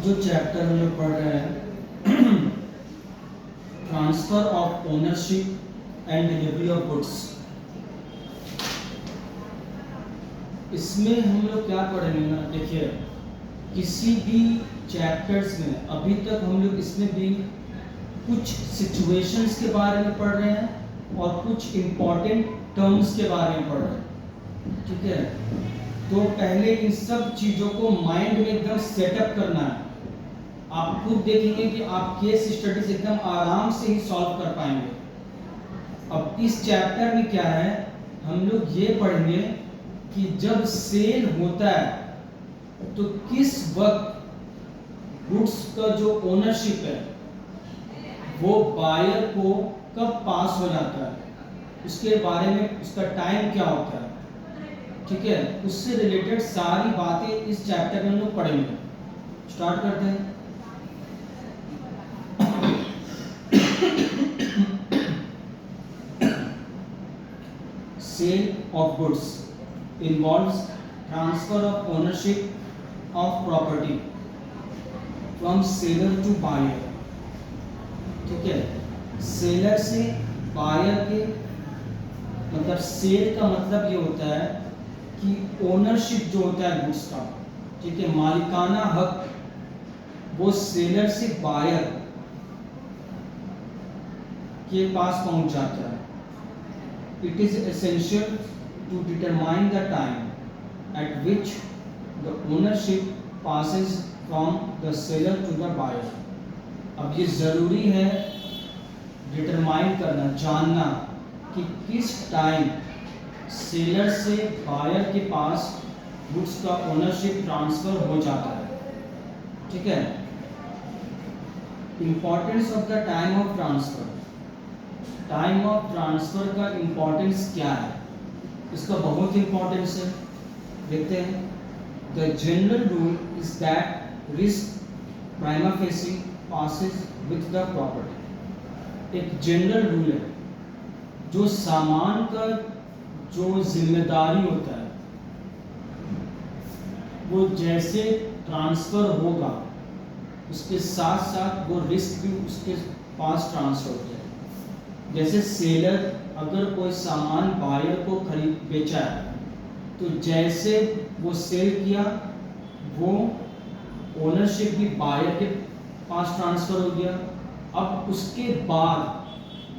जो चैप्टर हम लोग पढ़ रहे हैं transfer of ownership and delivery of goods, इसमें हम लोग क्या पढ़ेंगे ना, देखिए किसी भी चैप्टर्स में अभी तक हम लोग इसमें भी कुछ सिचुएशंस के बारे में पढ़ रहे हैं और कुछ इम्पॉर्टेंट टर्म्स के बारे में पढ़ रहे हैं, ठीक है। तो पहले इन सब चीज़ों को माइंड में एकदम सेटअप करना है। आप खुद देखेंगे कि आप केस स्टडीज एकदम आराम से ही सॉल्व कर पाएंगे। अब इस चैप्टर में क्या है, हम लोग ये पढ़ेंगे कि जब सेल होता है तो किस वक्त गुड्स का जो ओनरशिप है वो बायर को कब पास हो जाता है, उसके बारे में उसका टाइम क्या होता है, ठीक है। उससे रिलेटेड सारी बातें इस चैप्टर में हम लोग पढ़ेंगे। स्टार्ट करते हैं। Sale of goods involves transfer of ownership of property from seller to buyer, ठीक है। सेलर से बायर के मतलब सेल का मतलब ये होता है कि ओनरशिप जो होता है गुड्स का, ठीक है, मालिकाना हक वो सेलर से बायर के पास पहुंच जाता है। It is essential to determine the time at which the ownership passes from the seller to the buyer. अब ये ज़रूरी है डिटरमाइन करना, जानना कि किस टाइम सेलर से बायर के पास गुड्स का ओनरशिप ट्रांसफर हो जाता है, ठीक है। Importance of the time of transfer, time of transfer का इंपॉर्टेंस क्या है, इसका बहुत इंपॉर्टेंस है। देखते हैं। The general rule is that risk prima facie passes with the property. एक जनरल रूल है, जो सामान का जो जिम्मेदारी होता है वो जैसे ट्रांसफर होगा उसके साथ साथ वो रिस्क भी उसके पास ट्रांसफर हो जाए। जैसे सेलर अगर कोई सामान बायर को खरीद बेचा है तो जैसे वो सेल किया वो ओनरशिप भी बायर के पास ट्रांसफर हो गया। अब उसके बाद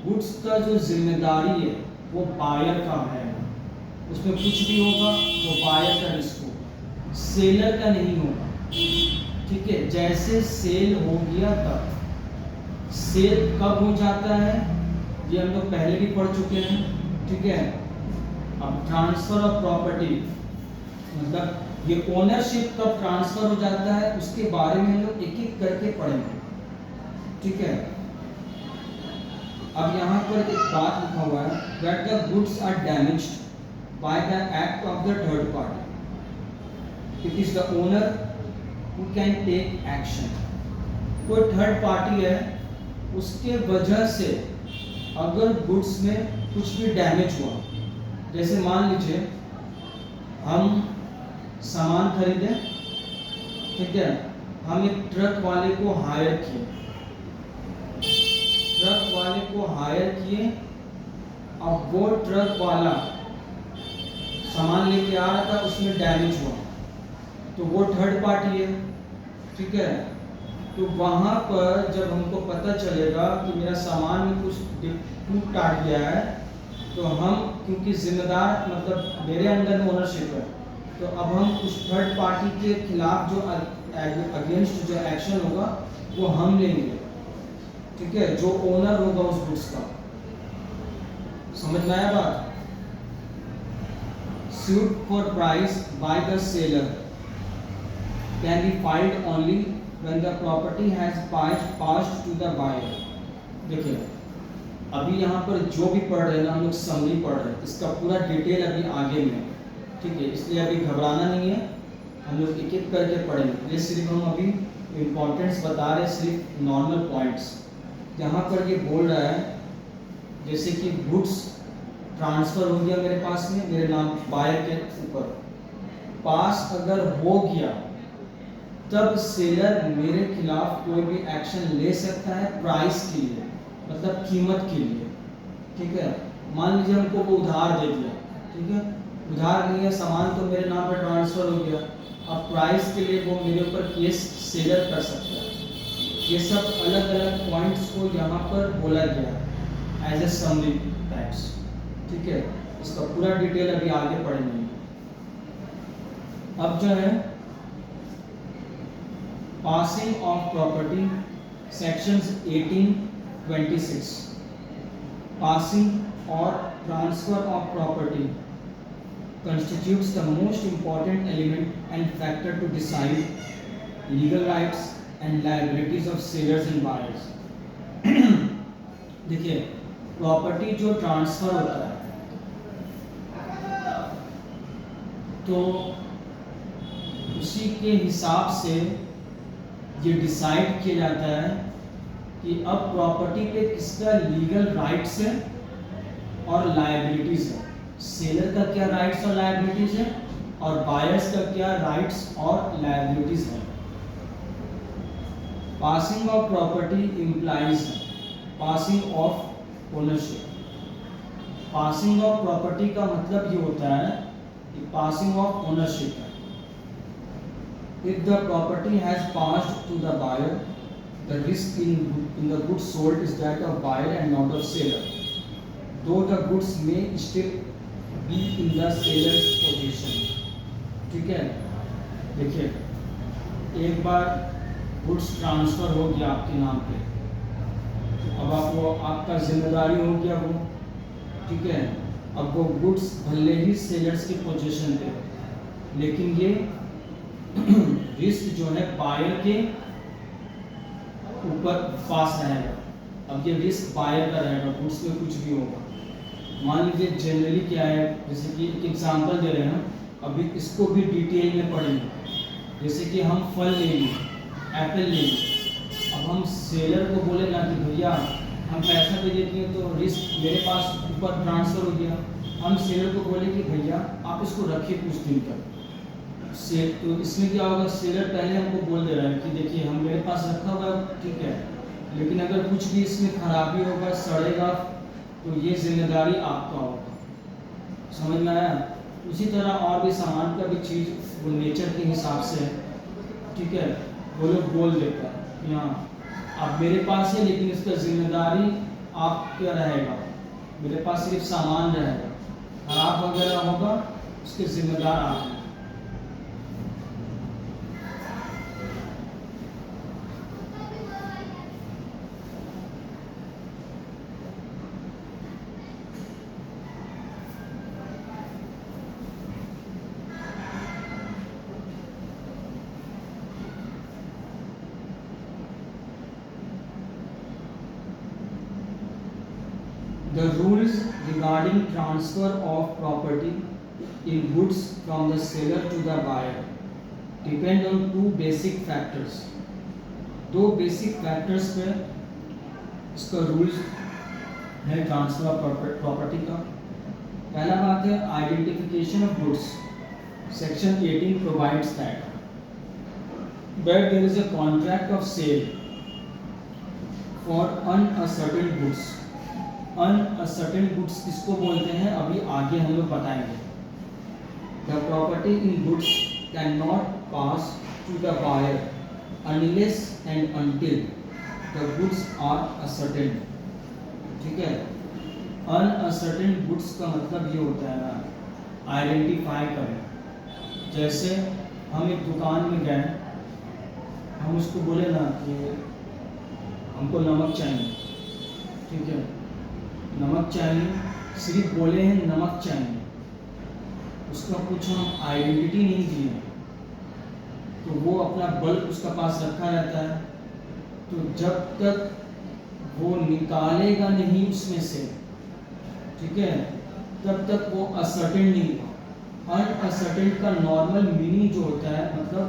गुड्स का जो जिम्मेदारी है वो बायर का है, उसमें कुछ भी होगा वो बायर का रिस्क होगा, सेलर का नहीं होगा, ठीक है। जैसे सेल हो गया तब सेल कब हो जाता है ये हम लोग पहले भी पढ़ चुके हैं, ठीक है। अब ट्रांसफर ऑफ प्रॉपर्टी मतलब ये ओनरशिप कब ट्रांसफर हो जाता है उसके बारे में हम लोग एक एक करके पढ़ेंगे, ठीक है। अब यहाँ पर एक बात लिखा हुआ है that the goods are damaged by the act of the third party, it is the owner who can take action. कोई थर्ड पार्टी है, उसके वजह से अगर गुड्स में कुछ भी डैमेज हुआ, जैसे मान लीजिए हम सामान खरीदे, ठीक है, हम एक ट्रक वाले को हायर किए, ट्रक वाले को हायर किए। अब वो ट्रक वाला सामान लेके आ रहा था, उसमें डैमेज हुआ तो वो थर्ड पार्टी है, ठीक है। तो वहाँ पर जब हमको पता चलेगा कि मेरा सामान में कुछ टूट टाट गया है तो हम, क्योंकि जिम्मेदार मतलब मेरे अंडर में ओनरशिप है, तो अब हम उस थर्ड पार्टी के खिलाफ जो अगेंस्ट जो एक्शन होगा वो हम लेंगे, ठीक है, जो ओनर होगा उस गुड्स का। समझ में आया बात। Suit for price by the seller can be filed only when the property has passed to the buyer। देखिए अभी यहाँ पर जो भी पढ़ रहे हैं ना हम लोग समरी पढ़ रहे हैं, इसका पूरा डिटेल अभी आगे में, ठीक है, इसलिए अभी घबराना नहीं है, हम लोग एक एक करके पढ़ेंगे। ये सिर्फ हम अभी इम्पोर्टेंट्स बता रहे हैं, सिर्फ नॉर्मल पॉइंट्स। यहाँ पर ये बोल रहा है जैसे कि गुड्स ट्रांसफ़र हो गया मेरे पास में, मेरे नाम बायर के ऊपर, पास अगर हो गया तब सेलर मेरे खिलाफ कोई भी एक्शन ले सकता है प्राइस के लिए, मतलब कीमत के लिए। ठीक है, मान लीजिए हमको वो उधार दे दिया, ठीक है, उधार नहीं है, सामान तो मेरे नाम पर ट्रांसफर हो गया, अब प्राइस के लिए वो मेरे ऊपर केस सेलर कर सकता है। ये सब अलग अलग पॉइंट्स को यहाँ पर बोला गया एज ए समरी टाइप्स। ठीक है, इसका पूरा डिटेल अभी आगे पढ़ेंगे। अब जो है passing of property, sections 18-26, passing और transfer of property constitutes the most important element and factor to decide legal rights and liabilities of sellers and buyers. देखिए, प्रॉपर्टी जो ट्रांसफर होता है तो उसी के हिसाब से ये डिसाइड किया जाता है कि अब प्रॉपर्टी पे किसका लीगल राइट्स है और लायबिलिटीज है। सेलर का क्या राइट्स और लायबिलिटीज है और बायर्स का क्या राइट्स और लायबिलिटीज है। Passing of property implies passing of ownership. Passing of property का मतलब ये होता है कि पासिंग ऑफ ओनरशिप है। If the property has passed to the buyer, the risk in the goods sold is that of buyer and not of seller, though the goods may still be in the seller's possession. ठीक है, देखिए, एक बार goods transfer हो गया आपके नाम पे, अब आप वो आपका जिम्मेदारी हो गया वो, ठीक है, अब वो गुड्स भले ही सेलर्स के पोजीशन पे, लेकिन ये रिस्क जो है बायर के ऊपर पास रहेगा। अब ये रिस्क बायर का रहेगा, गुड्स में कुछ भी होगा। मान लीजिए जनरली क्या है, जैसे कि एक एग्जांपल दे रहे हैं, अभी इसको भी डिटेल में पढ़ेंगे। जैसे कि हम फल ले लें, एप्पल ले लें, अब हम सेलर को बोले ना कि भैया हम पैसा भी देते हैं तो रिस्क मेरे पास ऊपर ट्रांसफर हो गया, हम सेलर को बोले कि भैया आप इसको रखिए कुछ दिन तक। तो इसमें क्या होगा, सेलर पहले हमको बोल दे रहा है कि देखिए हम मेरे पास रखा हुआ है, ठीक है, लेकिन अगर कुछ भी इसमें खराबी होगा, सड़ेगा, तो ये जिम्मेदारी आपका होगा। समझ में आया? उसी तरह और भी सामान का भी चीज़ वो नेचर के हिसाब से है, ठीक है, वो लोग बोल देता है यहाँ आप मेरे पास है, लेकिन इसका जिम्मेदारी आपका रहेगा, मेरे पास सिर्फ सामान रहेगा, खराब वगैरह होगा उसके जिम्मेदार आप हैं। The rules regarding transfer of property in goods from the seller to the buyer depend on two basic factors. दो बेसिक फैक्टर्स पे इसका रूल्स है ट्रांसफर ऑफ प्रॉपर्टी का। पहला बात है identification of goods. Section 18 provides that where there is a contract of sale for uncertain goods। Uncertain goods किसको बोलते हैं अभी आगे हम लोग बताएंगे। The property in goods can not pass to the buyer unless and until the goods are ascertained. ठीक है, अनसर्टेन गुड्स का मतलब ये होता है ना आइडेंटिफाई करें। जैसे हम एक दुकान में गए, हम उसको बोले ना कि हमको नमक चाहिए, ठीक है, नमक चाहिए, सिर्फ बोले हैं नमक चाहिए, उसका कुछ हम आइडेंटिटी नहीं दिए, तो वो अपना बल्ब उसका पास रखा रहता है, तो जब तक वो निकालेगा नहीं उसमें से, ठीक है, तब तक वो असर्टेन नहीं हुआ। अनअसर्टेन का नॉर्मल मीनिंग जो होता है मतलब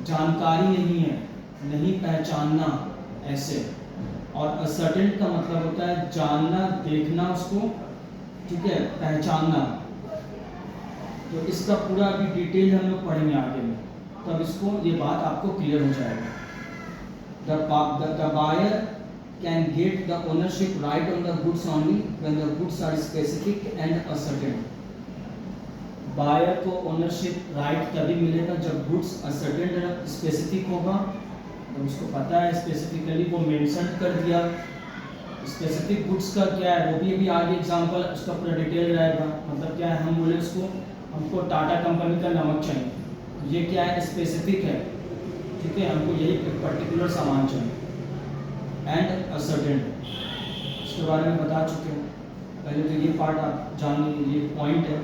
जानकारी नहीं है, नहीं पहचानना ऐसे, और असर्टेन का मतलब होता है जानना, देखना उसको, ठीक है, पहचानना। तो इसका पूरा अभी डिटेल हम लोग पढ़ेंगे आगे में। तब इसको ये बात आपको क्लियर हो जाएगा। The buyer can get the ownership right on the goods only when the goods are specific and ascertained. Buyer को ओनरशिप राइट तभी मिलेगा जब गुड्स असर्टेन स्पेसिफिक होगा, तो उसको पता है स्पेसिफिकली वो मेंशन कर दिया। स्पेसिफिक गुड्स का क्या है वो भी अभी आगे एग्जांपल उसका पूरा डिटेल रहेगा। मतलब क्या है, हम बोले उसको हमको टाटा कंपनी का नमक चाहिए, ये क्या है स्पेसिफिक है, ठीक है, हमको यही पर्टिकुलर सामान चाहिए एंड असर्टेन, इसके बारे में बता चुके हैं पहले, तो ये पार्ट आप जान लीजिए, ये पॉइंट है।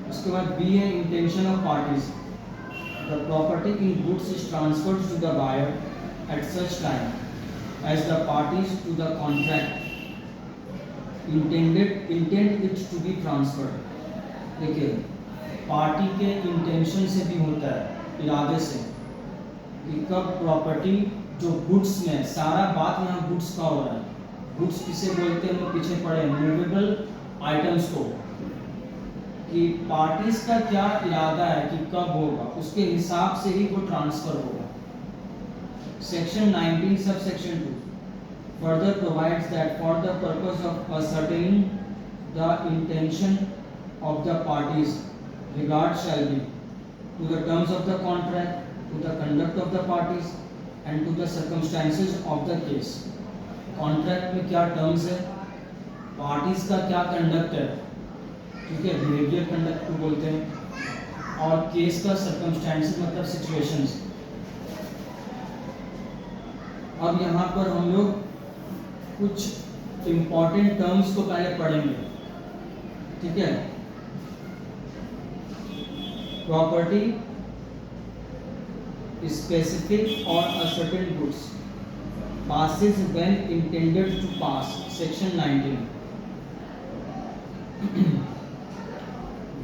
उसके बाद बी है intention of parties. The property in goods is transferred to the buyer at such time as the parties to the contract intend it to be transferred. देखिए पार्टी के इंटेंशन से भी होता है, इरादे से, कि कब प्रॉपर्टी जो गुड्स में, सारा बात यहाँ गुड्स का हो रहा है। गुड्स किसे बोलते हैं, हम लोग पीछे पढ़े मूवेबल आइटम्स को, कि पार्टीज का क्या इरादा है कि कब होगा, उसके हिसाब से ही वो ट्रांसफर होगा। Section 19 sub section 2 further provides that for the purpose of ascertaining the intention of the parties, regard shall be to the terms of the contract, to the conduct of the parties and to the circumstances of the case। Contract में क्या terms है, parties का क्या conduct है, ठीक है, behaviour conduct को बोलते हैं, और केस का सर्कमस्टेंसेस मतलब सिचुएशंस। अब यहाँ पर हम लोग कुछ इम्पॉर्टेंट टर्म्स को पहले पढ़ेंगे, ठीक है। प्रॉपर्टी स्पेसिफिक और ascertain goods passes when intended to pass, section 19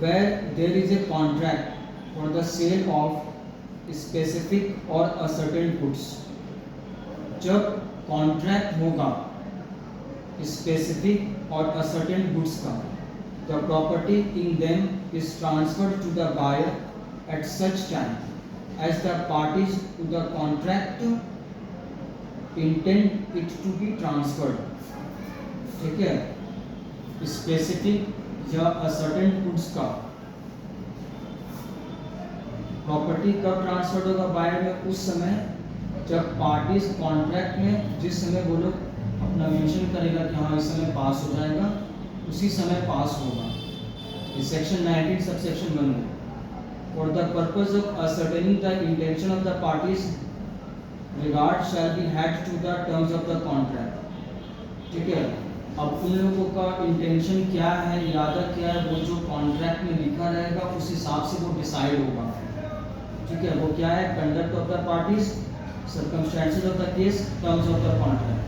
where there is a contract for the sale of specific or ascertain goods। जब कॉन्ट्रैक्ट होगा स्पेसिफिक और असर्टेन गुड्स का, the property in them is transferred to the buyer at such time as the parties to the contract intend it to be transferred, ठीक है। Specific या ascertained goods का property कब transferred होगा buyer में, उस समय जब पार्टीज कॉन्ट्रैक्ट में जिस समय वो लोग अपना मेंशन करेगा कि हाँ इस समय पास हो जाएगा, उसी समय पास होगा। इस सेक्शन 19 सब सेक्शन 1 में, for the purpose of ascertaining the intention of the parties regard shall be had to the terms of the contract, ठीक है। अब उन लोगों का इंटेंशन क्या है, इरादा क्या है, वो जो कॉन्ट्रैक्ट में लिखा रहेगा उस हिसाब से वो डिसाइड होगा, ठीक है। वो क्या है, conduct of the parties, circumstances of the case, terms of the contract.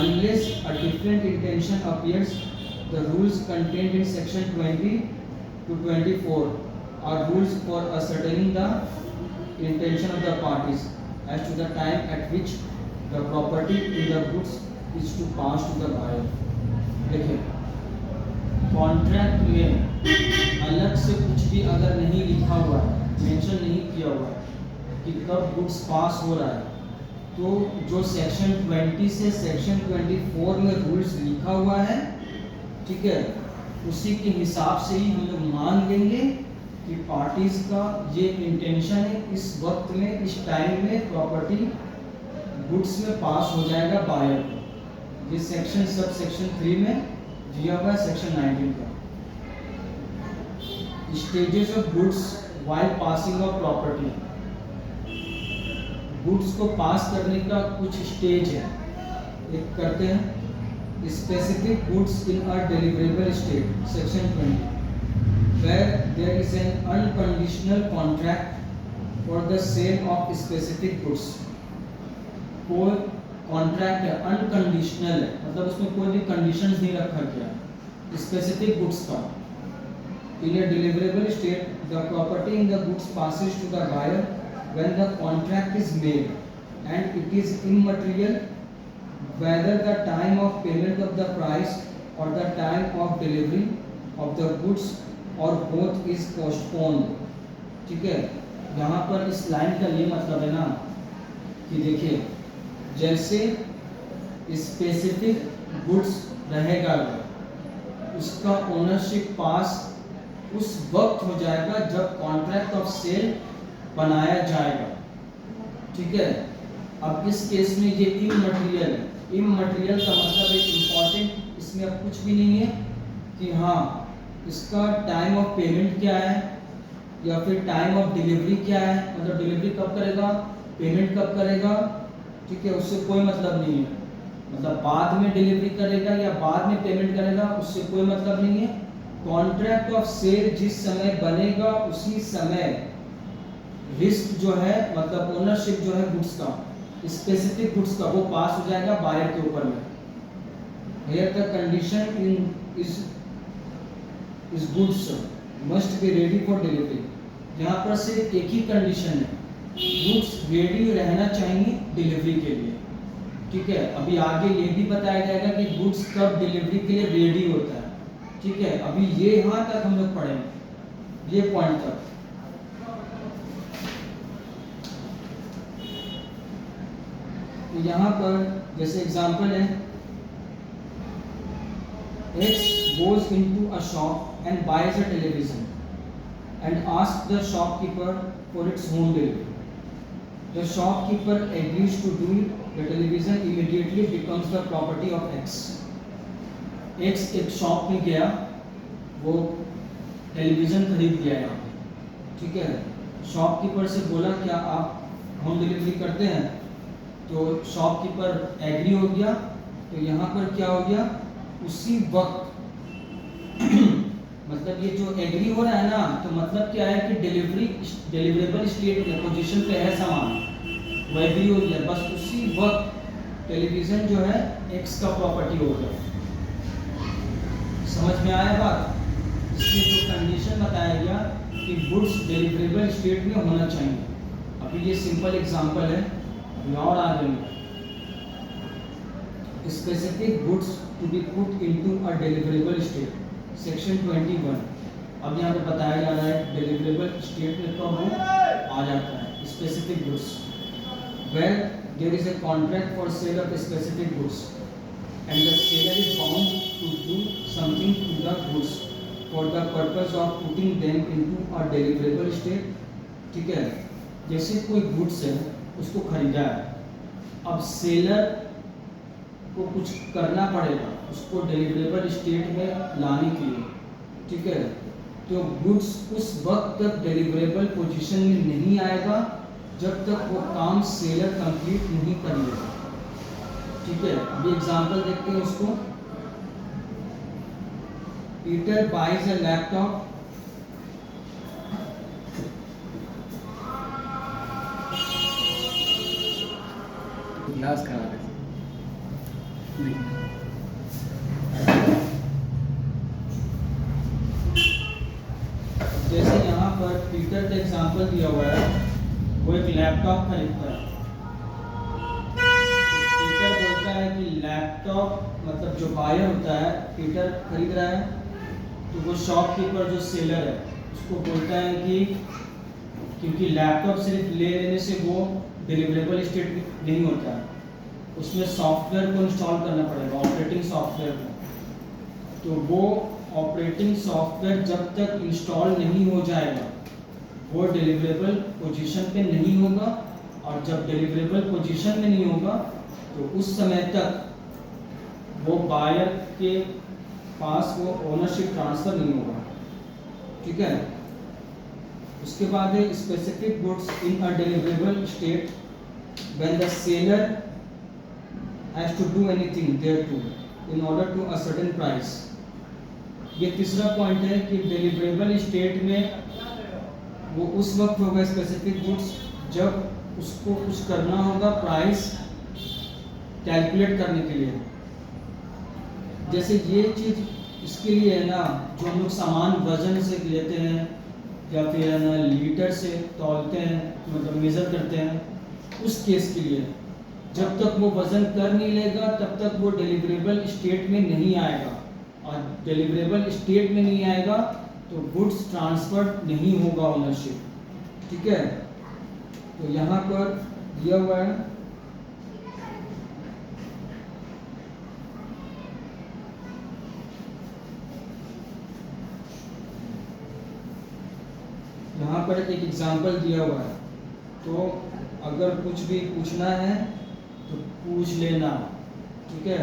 Unless a different intention appears, the rules contained in section 20 to 24 are rules for ascertaining the intention of the parties as to the time at which the property in the goods is to pass to the buyer। देखिए contract में अलग से कुछ भी अगर नहीं लिखा हुआ है, मेंशन नहीं किया हुआ है कि कब गुड्स पास हो रहा है, तो जो सेक्शन 20 से सेक्शन 24 में रूल्स लिखा हुआ है, ठीक है, उसी के हिसाब से ही हम लोग मान लेंगे कि पार्टीज का ये इंटेंशन है इस वक्त में, इस टाइम में प्रॉपर्टी गुड्स में पास हो जाएगा बायर को। ये सेक्शन सब सेक्शन 3 में दिया हुआ है, सेक्शन 19 का। Stages of goods while passing of property, goods को पास करने का कुछ स्टेज है, एक करते हैं specific goods in a deliverable state, section 20 where there is an unconditional contract for the sale of specific goods। कोई कॉन्ट्रैक्ट है अनकंडीशनल है, मतलब उसमें कोई भी कंडीशंस नहीं रखा गया स्पेसिफिक गुड्स का। इन a deliverable state the property in the goods passes to the buyer when the contract is made and it is immaterial whether the time of payment of the price or the time of delivery of the goods और both is postponed, ठीक है। यहाँ पर इस line का ये मतलब है ना कि देखिए, जैसे स्पेसिफिक गुड्स रहेगा उसका ओनरशिप पास उस वक्त हो जाएगा जब कॉन्ट्रैक्ट ऑफ सेल बनाया जाएगा, ठीक है। अब इस केस में ये इममटेरियल है। इममटेरियल का मतलब एक इम्पॉर्टेंट, इसमें अब कुछ भी नहीं है कि हाँ इसका टाइम ऑफ पेमेंट क्या है या फिर टाइम ऑफ डिलीवरी क्या है, मतलब डिलीवरी कब करेगा, पेमेंट कब करेगा, ठीक है, उससे कोई मतलब नहीं है। मतलब बाद में डिलीवरी करेगा या बाद में पेमेंट करेगा, उससे कोई मतलब नहीं है। कॉन्ट्रैक्ट ऑफ सेल जिस समय बनेगा उसी समय रिस्क जो है, मतलब ओनरशिप जो है गुड्स का, स्पेसिफिक गुड्स का, वो पास हो जाएगा बायर के ऊपर में। हियर द कंडीशन इन इस goods must be ready for delivery. यहाँ पर सिर्फ एक ही कंडीशन है, गुड्स रेडी रहना चाहिए डिलीवरी के लिए, ठीक है। अभी आगे ये भी बताया जाएगा कि गुड्स कब डिलीवरी के लिए रेडी होता है, ठीक है। अभी ये यहाँ तक हम लोग पढ़ेंगे, ये पॉइंट तक। तो यहाँ पर जैसे एग्जांपल है, X goes into a shop and buys a television and asks the shopkeeper for its home delivery. The shopkeeper agrees to do it. The television immediately becomes the property of X. X एक shop में गया, वो television खरीद लिया यहाँ पे, ठीक है। शॉपकीपर से बोला क्या आप होम डिलीवरी करते हैं, तो शॉपकीपर एग्री हो गया। तो यहाँ पर क्या हो गया, उसी वक्त मतलब ये जो एग्री हो रहा है ना, तो मतलब क्या है कि डिलीवरेबल स्टेट में पोजीशन पे है सामान, वो एग्री हो गया, बस उसी वक्त टेलीविज़न जो है एक्स का प्रॉपर्टी हो गया। समझ में आया बात? इसमें जो कंडीशन बताया गया कि गुड्स डिलीवरेबल स्टेट में होना चाहिए। अभी ये सिंपल एग्जांपल है, अभी और आगे में specific goods to be put into a deliverable state, section 21। अब यहाँ पे बताया जा रहा है डिलीवरेबल स्टेट में कब वो आ जाता है, specific goods, where there is a contract for sale of specific goods and the seller is bound to do something to the goods for the purpose of putting them into a deliverable state, ठीक है। जैसे कोई goods है, उसको खरीदा है, अब seller को कुछ करना पड़ेगा उसको डिलीवरेबल स्टेट में लाने के लिए, ठीक है। तो गुड्स उस वक्त तक डिलीवरेबल पोजीशन में नहीं आएगा जब तक वो काम सेलर कंप्लीट नहीं कर लेगा, ठीक है। अभी एग्जांपल देखते हैं उसको। Peter buys a laptop, glass खराब है नहीं। जैसे यहाँ पर पीटर का एग्जांपल दिया हुआ है, वो एक लैपटॉप खरीदता है। पीटर बोलता है कि लैपटॉप, मतलब जो बायर होता है, पीटर खरीद रहा है, तो वो शॉपकीपर जो सेलर है उसको बोलता है कि क्योंकि लैपटॉप सिर्फ ले लेने से वो डिलीवरेबल स्टेट नहीं होता है, उसमें सॉफ्टवेयर को इंस्टॉल करना पड़ेगा, ऑपरेटिंग सॉफ्टवेयर को। तो वो ऑपरेटिंग सॉफ्टवेयर जब तक इंस्टॉल नहीं हो जाएगा वो डिलीवरेबल पोजीशन पे नहीं होगा, और जब डिलीवरेबल पोजीशन में नहीं होगा तो उस समय तक वो बायर के पास वो ओनरशिप ट्रांसफ़र नहीं होगा, ठीक है। उसके बाद है specific goods in a deliverable state when the seller has to do anything thereto in order to a certain price. ये तीसरा पॉइंट है कि डिलीवरेबल स्टेट में वो उस वक्त होगा स्पेसिफिक गुड्स जब उसको कुछ करना होगा प्राइस कैलकुलेट करने के लिए। जैसे ये चीज़ इसके लिए है ना, जो हम लोग सामान वजन से लेते हैं या फिर है ना लीटर से तौलते हैं, मतलब मेज़र करते हैं, उस केस के लिए जब तक वो वज़न कर नहीं लेगा तब तक वो डिलीवरेबल स्टेट में नहीं आएगा, और डिलीवरेबल स्टेट में नहीं आएगा तो गुड्स ट्रांसफर नहीं होगा ओनरशिप, ठीक है, तो यहाँ पर दिया हुआ है यहाँ पर एक एग्जाम्पल दिया हुआ है, तो अगर कुछ भी पूछना है तो पूछ लेना, ठीक है।